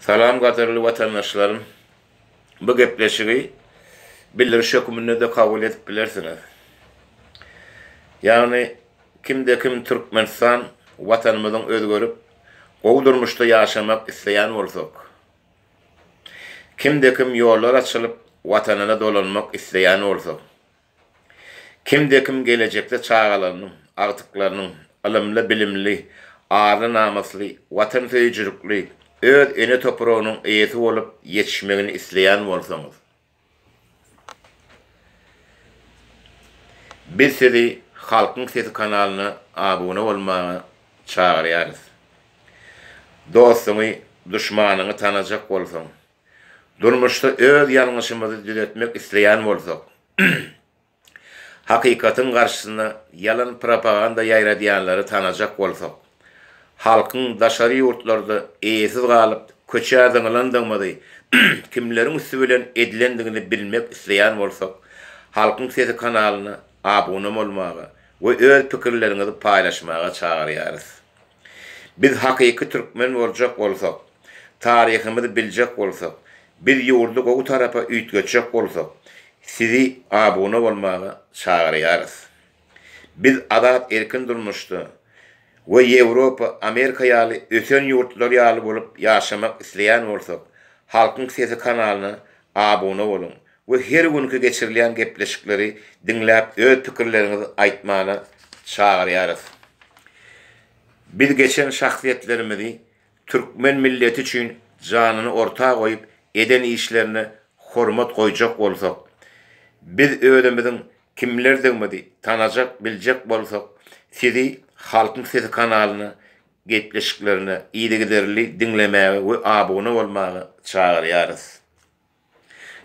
Salam gaderli vatandaşlarım. Bu gepleşigi bildiriş hükümünü de kabul edip bilersiniz. Yani kimde kim Türkmenistan vatanımızın özgörüp goğdurmuşda yaşamak isteyen bolsak, kimde kim yollar açılıp vatanına dolanmak isteyen bolsak, kimde kim gelecekte çağalarının, artıklarının, ılımlı, bilimli, ağrı namaslı, vatan söyücülükli, öz ene toprağının eyesi olup yetişmegini isteyen bolsanız, biz sizi Halkın Sesi kanalına abone olmaya çağırıyoruz. Dostunu, düşmanını tanıyacak bolsan, durmuşta öz yanlışımızı düzeltmek isteyen bolsak, hakikatin karşısında yalan propaganda yayradiyanları tanıyacak bolsak, halkın daşarı yurtlarda eyesiz kalıp köçädinilandygmady kimlerin üstü bilen edilendigini bilmek isteyen bolsak, Halkın Sesi kanalına abone olmağa ve öz pikirlerinizi paylaşmağa çağırıyoruz. Biz hakiki Türkmen olacak bolsak, tarihimizi bilecek bolsak, biz yurdu o tarafa ütgöçecek bolsak, sizi abone olmağa çağırıyoruz. Biz adat erkin durmuştu ve Avrupa, Amerika ýaly ösen yurtlar ýaly bolup yaşamak isteyen bolsak, Halkın Sesi kanalına abone olun ve her günkü geçirilen gepleşikleri dinläp öz pikirlerinizi aýtmagy çağırýarys. Biz geçen şahsiýetlerimizi Türkmen milleti üçin janyny ortağa goýup eden işlerine hormat goýjak bolsak, biz özümiziň kimlerdigmidi tanajak, biljek bolsak, sizi Halkın Sesi kanalyna gepleşiklerine iýdigiderli dinlemäge we abone bolmagy çağırýarys.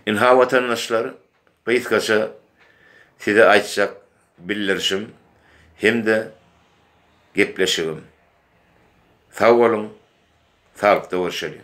İnha vatandaşlar, kıyskaça size aýtjak bildirişim hem de gepleşigim. Sag bolun, sagykda görüşelim.